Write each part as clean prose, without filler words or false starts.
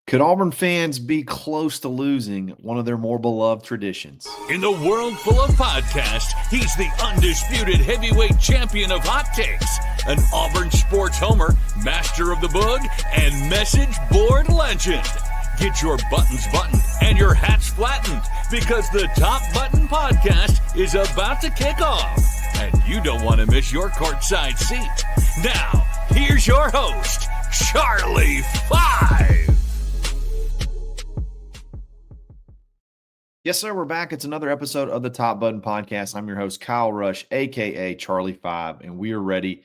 Could Auburn fans be close to losing one of their more beloved traditions? In the world full of podcasts, he's the undisputed heavyweight champion of hot takes, an Auburn sports homer, master of the book, and message board legend. Get your buttons buttoned and your hats flattened because the Top Button Podcast is about to kick off. And you don't want to miss your courtside seat. Now, here's your host, Charlie Five. Yes, sir. We're back. It's another episode of the Top Button Podcast. I'm your host, Kyle Rush, a.k.a. Charlie 5, and we are ready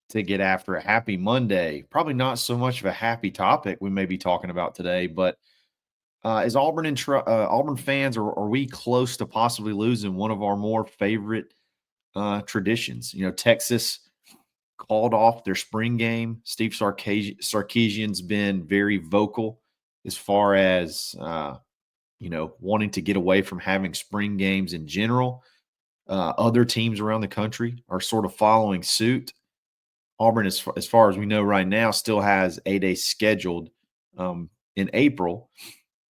to get after a happy Monday. Probably not so much of a happy topic we may be talking about today, but as Auburn fans, are we close to possibly losing one of our more favorite traditions? You know, Texas called off their spring game. Steve Sarkisian's been very vocal as far as wanting to get away from having spring games in general. Other teams around the country are sort of following suit. Auburn, as far as we know right now, still has 8 days scheduled in April,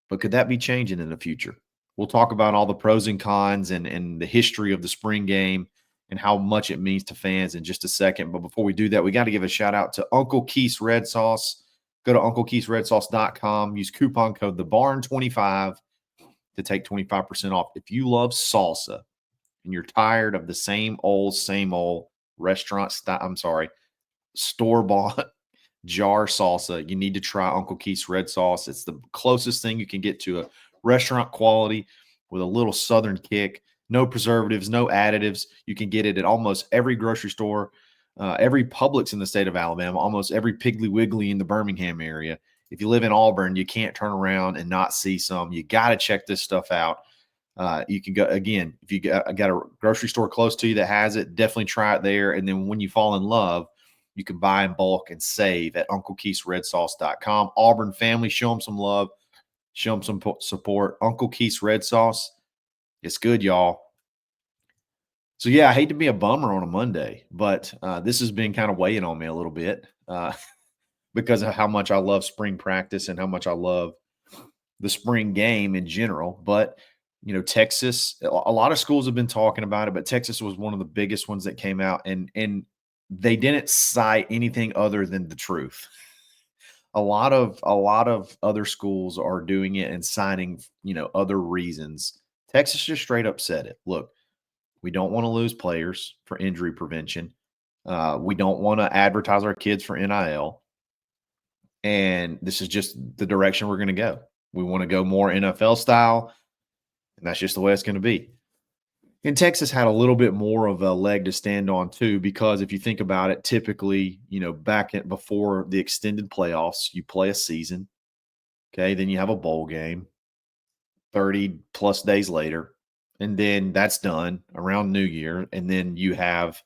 but could that be changing in the future? We'll talk about all the pros and cons and the history of the spring game and how much it means to fans in just a second. But before we do that, we got to give a shout out to Uncle Keith's Red Sauce. Go to UncleKeith'sRedSauce.com. Use coupon code TheBarn25 to take 25% off. If you love salsa and you're tired of the same old store-bought jar salsa, you need to try Uncle Keith's Red Sauce. It's the closest thing you can get to a restaurant quality with a little southern kick. No preservatives, no additives. You can get it at almost every grocery store, every Publix in the state of Alabama, almost every Piggly Wiggly in the Birmingham area. If you live in Auburn, you can't turn around and not see some. You got to check this stuff out. You can go, again, if you got a grocery store close to you that has it, definitely try it there. And then when you fall in love, you can buy in bulk and save at UncleKeith'sRedSauce.com. Auburn family, show them some love. Show them some support. Uncle Keith's Red Sauce. It's good, y'all. So, yeah, I hate to be a bummer on a Monday, but this has been kind of weighing on me a little bit. Because of how much I love spring practice and how much I love the spring game in general. But, Texas, a lot of schools have been talking about it, but Texas was one of the biggest ones that came out, and they didn't cite anything other than the truth. A lot of other schools are doing it and citing, other reasons. Texas just straight up said it. Look, we don't want to lose players for injury prevention. We don't want to advertise our kids for NIL. And this is just the direction we're going to go. We want to go more NFL style, and that's just the way it's going to be. And Texas had a little bit more of a leg to stand on too, because if you think about it, typically, before the extended playoffs, you play a season. Okay, then you have a bowl game 30 plus days later, and then that's done around New Year, and then you have,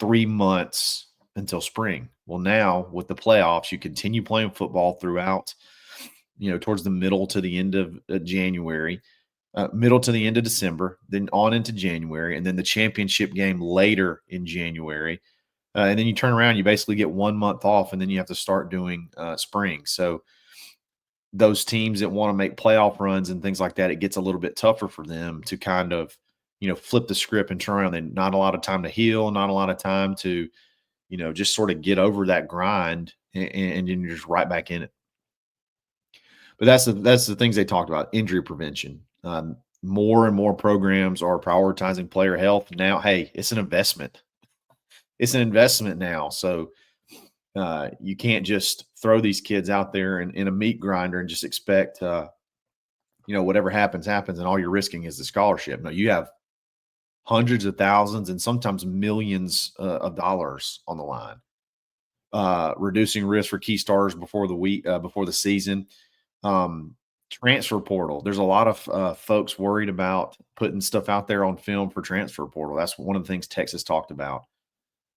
3 months until spring. Well, now with the playoffs, you continue playing football throughout, towards the middle to the end of January, middle to the end of December, then on into January, and then the championship game later in January. And then you turn around, you basically get 1 month off, and then you have to start doing spring. So those teams that want to make playoff runs and things like that, it gets a little bit tougher for them to kind of, flip the script and turn around. And not a lot of time to heal, not a lot of time to, just sort of get over that grind, and then you're just right back in it. But that's the things they talked about: injury prevention. More and more programs are prioritizing player health now. Hey, it's an investment. It's an investment now. So you can't just throw these kids out there in a meat grinder and just expect, whatever happens, and all you're risking is the scholarship. No, you have hundreds of thousands and sometimes millions of dollars on the line. Reducing risk for key starters before the season. Transfer portal. There's a lot of folks worried about putting stuff out there on film for transfer portal. That's one of the things Texas talked about.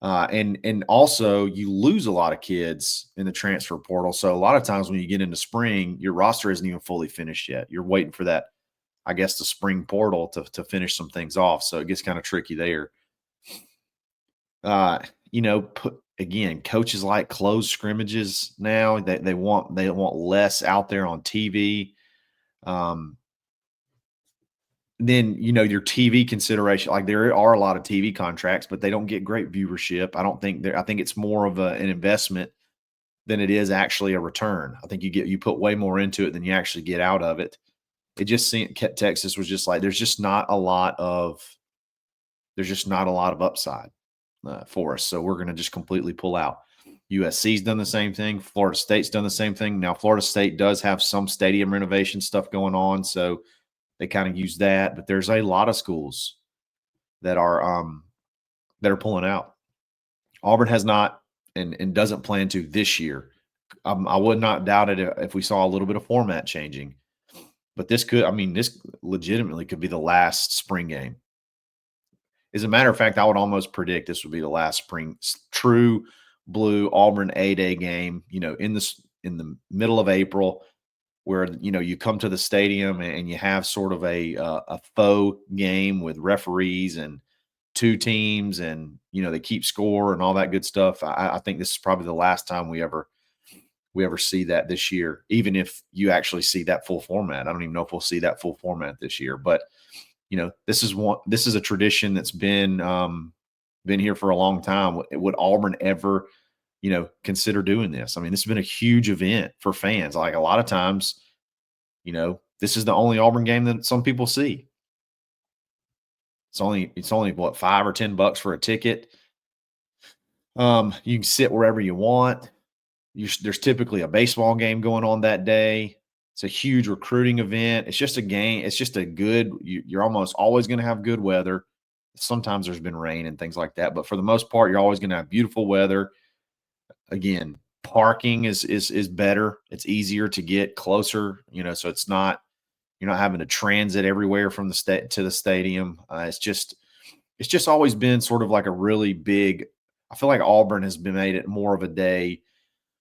And also you lose a lot of kids in the transfer portal. So a lot of times when you get into spring, your roster isn't even fully finished yet. You're waiting for that, I guess, the spring portal to finish some things off. So it gets kind of tricky there. again, coaches like closed scrimmages now. They want less out there on TV. Um, then your TV consideration, like there are a lot of TV contracts, but they don't get great viewership. I think it's more of an investment than it is actually a return. I think you put way more into it than you actually get out of it. It just seemed Texas was just like there's just not a lot of upside for us. So we're going to just completely pull out. USC's done the same thing. Florida State's done the same thing. Now Florida State does have some stadium renovation stuff going on, so they kind of use that. But there's a lot of schools that are pulling out. Auburn has not and doesn't plan to this year. I would not doubt it if we saw a little bit of format changing. But this legitimately could be the last spring game. As a matter of fact, I would almost predict this would be the last spring true blue Auburn A-Day game, in the middle of April, where you come to the stadium and you have sort of a faux game with referees and two teams, and they keep score and all that good stuff. I think this is probably the last time we ever see that this year, even if you actually see that full format. I don't even know if we'll see that full format this year, but this is a tradition that's been here for a long time. Would Auburn ever, consider doing this? I mean, this has been a huge event for fans. Like a lot of times, this is the only Auburn game that some people see. It's only what, $5 or $10 for a ticket. You can sit wherever you want. There's typically a baseball game going on that day. It's a huge recruiting event. It's just a game. It's just a good, you're almost always going to have good weather. Sometimes there's been rain and things like that, but for the most part, you're always going to have beautiful weather. Again, parking is better. It's easier to get closer, so you're not having to transit everywhere from the state to the stadium. It's just always been sort of like a really big, I feel like Auburn has been made it more of a day,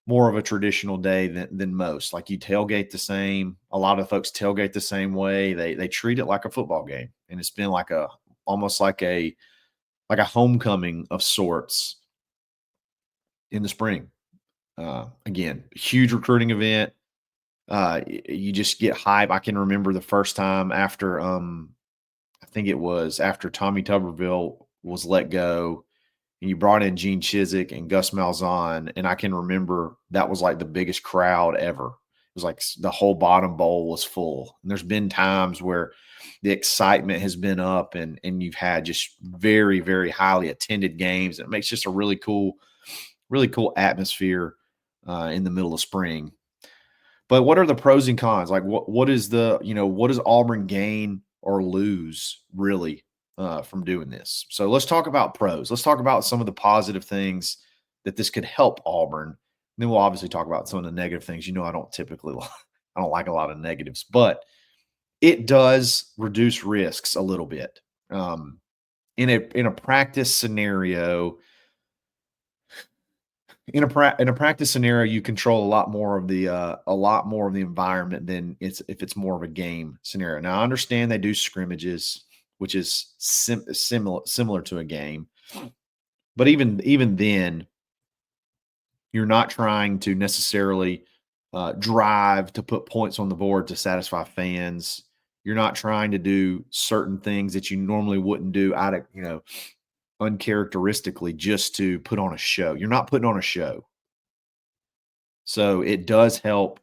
more of a traditional day than most. Like you tailgate the same. A lot of folks tailgate the same way. They treat it like a football game, and it's been almost like a homecoming of sorts in the spring. Again, huge recruiting event. You just get hype. I can remember the first time after I think it was after Tommy Tuberville was let go, and you brought in Gene Chizik and Gus Malzahn, and I can remember that was like the biggest crowd ever. It was like the whole bottom bowl was full. And there's been times where the excitement has been up, and you've had just very, very highly attended games. It makes just a really cool atmosphere in the middle of spring. But what are the pros and cons? Like what does Auburn gain or lose really from doing this? So let's talk about pros. Let's talk about some of the positive things that this could help Auburn. And then we'll obviously talk about some of the negative things. I don't like a lot of negatives, but it does reduce risks a little bit. In a practice scenario, in a practice scenario, you control a lot more of the environment than if it's more of a game scenario. Now, I understand they do scrimmages, which is similar to a game, but even then, you're not trying to necessarily drive to put points on the board to satisfy fans. You're not trying to do certain things that you normally wouldn't do out of uncharacteristically just to put on a show. You're not putting on a show. So it does help.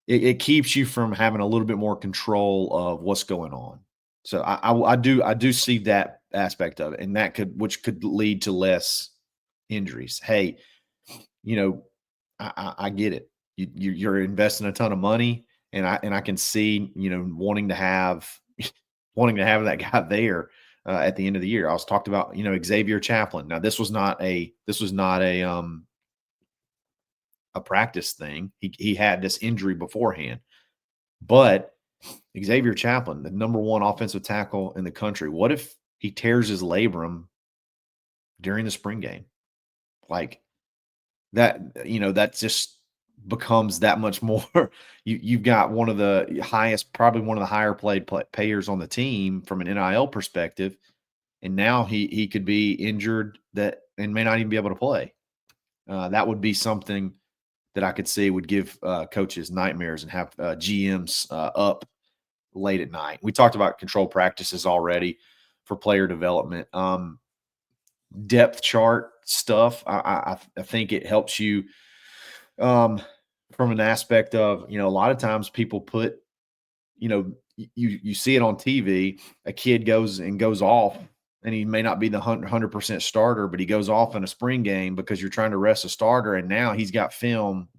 It keeps you from having a little bit more control of what's going on. So I do see that aspect of it, and which could lead to less injuries. Hey, I get it. You're investing a ton of money, and I can see wanting to have that guy there at the end of the year. I was talked about Xavier Chaplin. Now this was not a practice thing. He had this injury beforehand, but Xavier Chaplin, the number one offensive tackle in the country, what if he tears his labrum during the spring game? Like that, that just becomes that much more. You've got one of the highest, probably one of the higher payers on the team from an NIL perspective, and now he could be injured and may not even be able to play. That would be something that I could see would give coaches nightmares and have GMs up late at night. We talked about control practices already for player development. Depth chart stuff. I think it helps you um, from an aspect of, a lot of times people put, you see it on TV. A kid goes off, and he may not be the 100% starter, but he goes off in a spring game because you're trying to rest a starter, and now he's got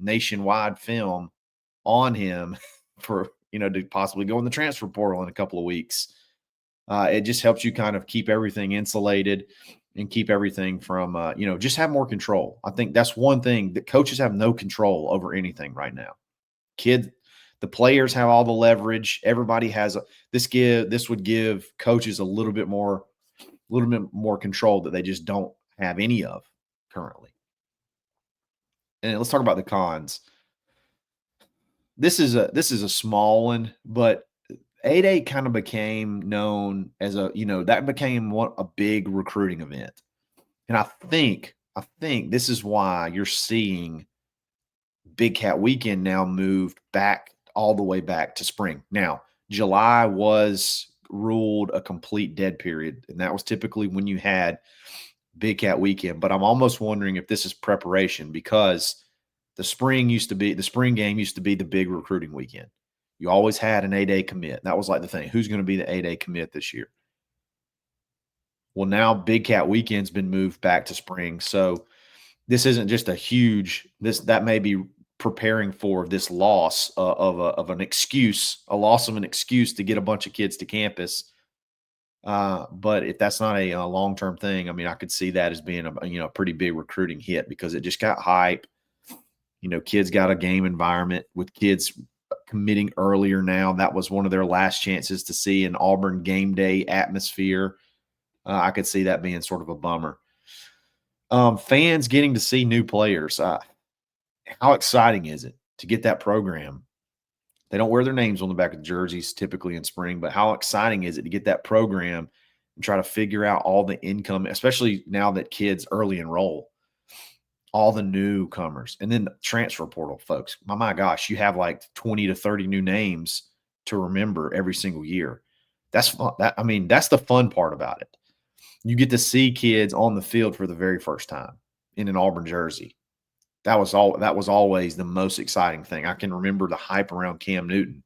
nationwide film on him for to possibly go in the transfer portal in a couple of weeks. It just helps you kind of keep everything insulated and keep everything from just have more control. I think that's one thing that coaches have no control over anything right now. The players have all the leverage. Everybody has this would give coaches a little bit more control that they just don't have any of currently. And let's talk about the cons. This is a small one, but 8A kind of became known as that became a big recruiting event. And I think this is why you're seeing Big Cat Weekend now moved back all the way back to spring. Now, July was ruled a complete dead period, and that was typically when you had Big Cat Weekend. But I'm almost wondering if this is preparation, because the spring game used to be the big recruiting weekend. You always had an 8A commit. That was like the thing. Who's going to be the 8A commit this year? Well, now Big Cat Weekend's been moved back to spring. So this isn't just that may be preparing for this loss of an excuse, a loss of an excuse to get a bunch of kids to campus. But if that's not a long-term thing, I mean, I could see that as being a pretty big recruiting hit, because it just got hype. Kids got a game environment with kids committing earlier now. That was one of their last chances to see an Auburn game day atmosphere. I could see that being sort of a bummer. Fans getting to see new players. How exciting is it to get that program? They don't wear their names on the back of the jerseys typically in spring, but how exciting is it to get that program and try to figure out all the income, especially now that kids early enroll, all the newcomers, and then the transfer portal folks. My gosh, you have like 20 to 30 new names to remember every single year. That's fun. That's the fun part about it. You get to see kids on the field for the very first time in an Auburn jersey. That was always the most exciting thing. I can remember the hype around Cam Newton.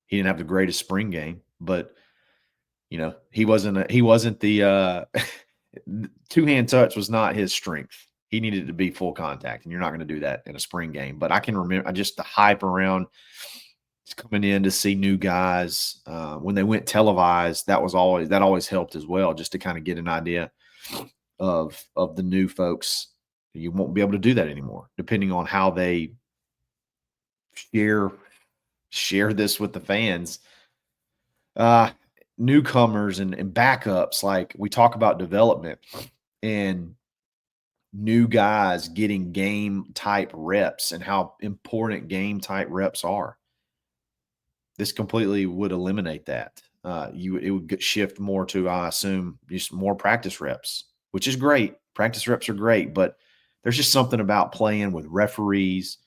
He didn't have the greatest spring game, but he wasn't the two-hand touch was not his strength. He needed to be full contact, and you're not going to do that in a spring game. But I can remember just the hype around coming in to see new guys. When they went televised, that always helped as well, just to kind of get an idea of the new folks. You won't be able to do that anymore, depending on how they share this with the fans. Newcomers and backups, like we talk about development and new guys getting game type reps and how important game type reps are. This completely would eliminate that. It would shift more to, I assume, just more practice reps, which is great. Practice reps are great, but there's just something about playing with referees,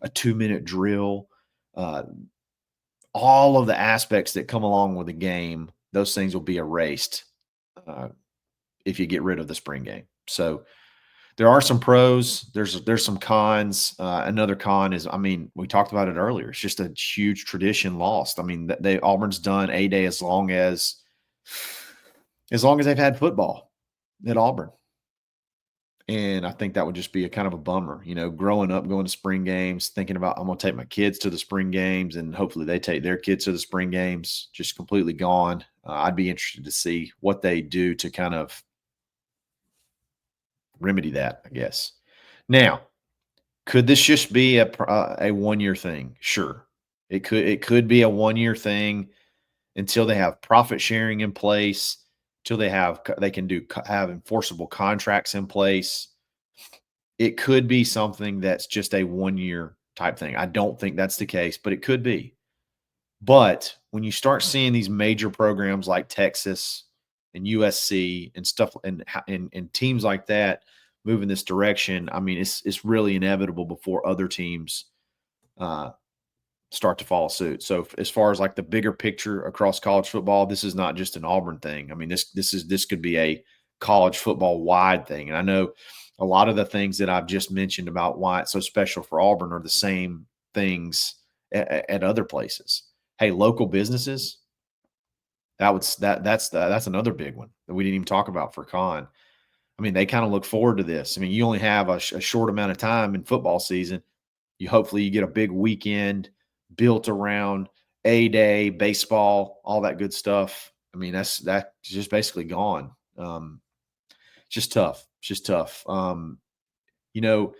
a 2-minute drill, all of the aspects that come along with the game. Those things will be erased if you get rid of the spring game. So there are some pros. There's some cons. Another con is, we talked about it earlier. It's just a huge tradition lost. Auburn's done A-Day as long as they've had football at Auburn. And I think that would just be a kind of a bummer, growing up, going to spring games, thinking about, I'm going to take my kids to the spring games, and hopefully they take their kids to the spring games, just completely gone. I'd be interested to see what they do to kind of remedy that, I guess. Now, could this just be a 1-year thing? Sure. It could be a 1-year thing until they have profit sharing in place, till they can have enforceable contracts in place. It could be something that's just a 1-year type thing. I don't think that's the case, but it could be. But when you start seeing these major programs like Texas and USC and stuff and teams like that move in this direction, I mean, it's really inevitable before other teams start to follow suit. So as far as like the bigger picture across college football, this is not just an Auburn thing. I mean, this could be a college football wide thing. And I know a lot of the things that I've just mentioned about why it's so special for Auburn are the same things at other places. Hey, local businesses, that's another big one that we didn't even talk about for Con. I mean, they kind of look forward to this. I mean, you only have a short amount of time in football season. Hopefully you get a big weekend built around A-Day, baseball, all that good stuff. I mean, that's just basically gone. It's just tough. It's just tough. You know,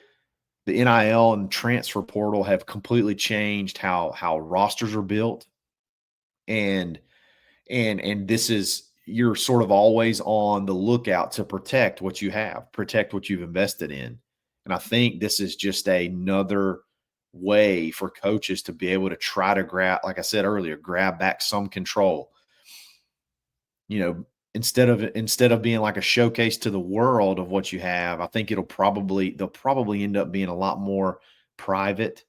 the NIL and transfer portal have completely changed how rosters are built, and this is, you're sort of always on the lookout to protect what you have, protect what you've invested in. And I think this is just another way for coaches to be able to try to grab, like I said earlier, grab back some control. Instead of being like a showcase to the world of what you have, I think they'll probably end up being a lot more private.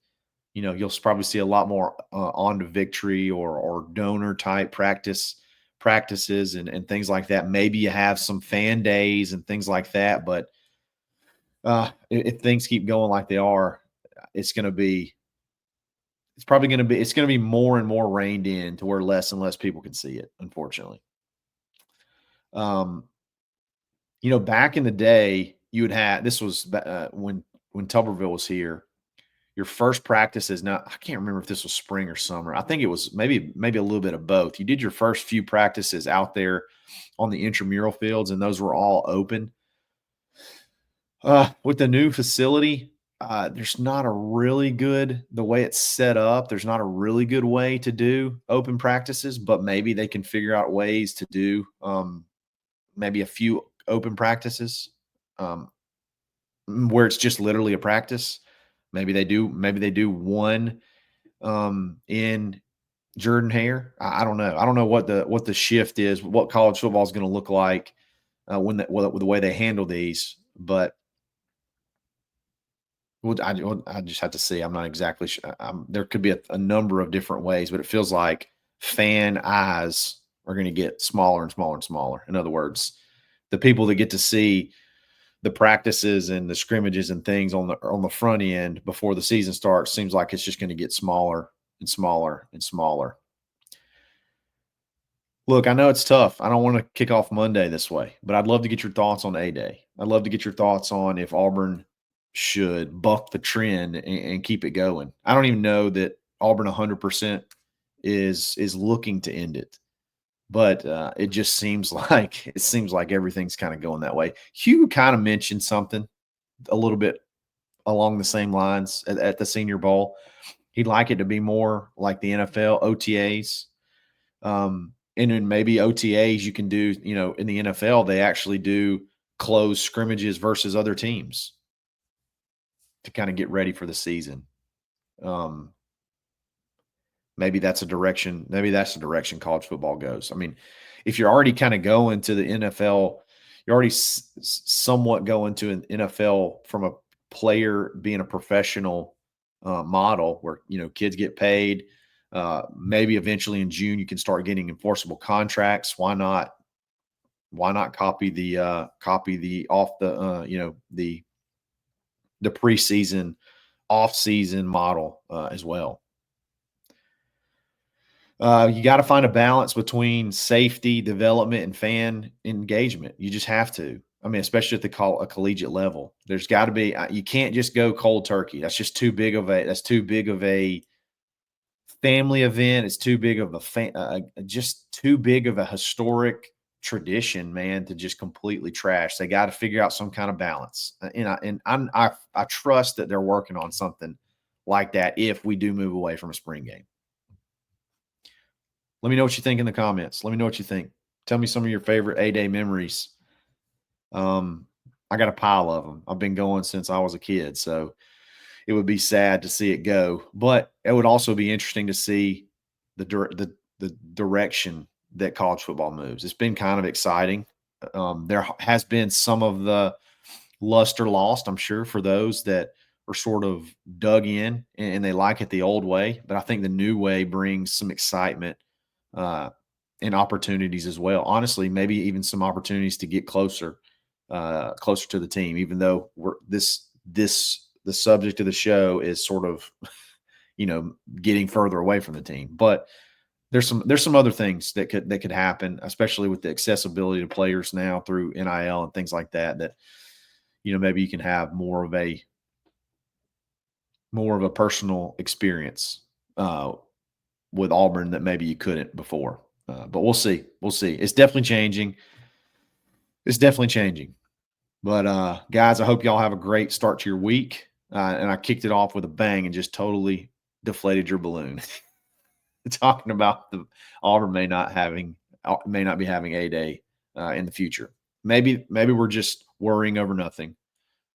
You'll probably see a lot more on to victory or donor type practices and things like that. Maybe you have some fan days and things like that, but if things keep going like they are, it's going to be more and more reined in to where less and less people can see it, unfortunately. Back in the day, you would have, this was when Tuberville was here. Your first practice is now, I can't remember if this was spring or summer. I think it was maybe a little bit of both. You did your first few practices out there on the intramural fields, and those were all open. With the new facility, there's not a really good, the way it's set up, there's not a really good way to do open practices, but maybe they can figure out ways to do maybe a few open practices where it's just literally a practice. Maybe they do one in Jordan-Hare. I don't know. I don't know what the shift is, what college football is going to look like with the way they handle these, but I just have to see. I'm not exactly sure. There could be a number of different ways, but it feels like fan eyes are going to get smaller and smaller and smaller. In other words, the people that get to see the practices and the scrimmages and things on the front end before the season starts seems like it's just going to get smaller and smaller and smaller. Look, I know it's tough. I don't want to kick off Monday this way, but I'd love to get your thoughts on A-Day. I'd love to get your thoughts on if Auburn should buck the trend and keep it going. I don't even know that Auburn 100% is looking to end it, but it just seems like everything's kind of going that way. Hugh kind of mentioned something a little bit along the same lines at the Senior Bowl. He'd like it to be more like the NFL OTAs. And then maybe OTAs you can do, in the NFL, they actually do closed scrimmages versus other teams to kind of get ready for the season. Maybe that's a direction college football goes. I mean, if you're already kind of going to the NFL, you're already somewhat going to an NFL from a player being a professional model where, kids get paid. Maybe eventually in June you can start getting enforceable contracts. Why not copy the preseason off-season model as well. You got to find a balance between safety, development, and fan engagement. You just have to. I mean, especially at the collegiate level, there's got to be. You can't just go cold turkey. That's just too big of a family event. It's too big of just too big of a historic tradition, man, to just completely trash. They got to figure out some kind of balance, and I trust that they're working on something like that if we do move away from a spring game. Let me know what you think in the comments. Let me know what you think. Tell me some of your favorite A-Day memories. I got a pile of them. I've been going since I was a kid, so it would be sad to see it go. But it would also be interesting to see the direction that college football moves. It's been kind of exciting. There has been some of the luster lost, I'm sure, for those that are sort of dug in and they like it the old way. But I think the new way brings some excitement and opportunities as well. Honestly, maybe even some opportunities to get closer to the team, even though the subject of the show is sort of, getting further away from the team. But there's some other things that could happen, especially with the accessibility to players now through NIL and things like that, maybe you can have more of a personal experience with Auburn that maybe you couldn't before. But we'll see. It's definitely changing. But guys, I hope y'all have a great start to your week. And I kicked it off with a bang and just totally deflated your balloon. Talking about the Auburn may not be having a day in the future. Maybe we're just worrying over nothing,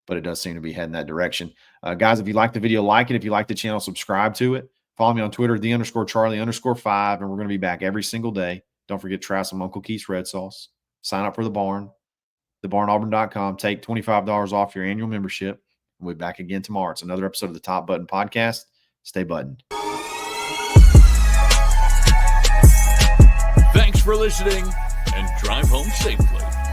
but it does seem to be heading that direction. Guys, if you like the video, like it. If you like the channel, subscribe to it. Follow me on Twitter, _Charlie_5, and we're going to be back every single day. Don't forget to try some Uncle Keith's red sauce. Sign up for the barn, thebarnauburn.com. Take $25 off your annual membership. We'll be back again tomorrow. It's another episode of the Top Button Podcast. Stay buttoned. Thanks for listening, and drive home safely.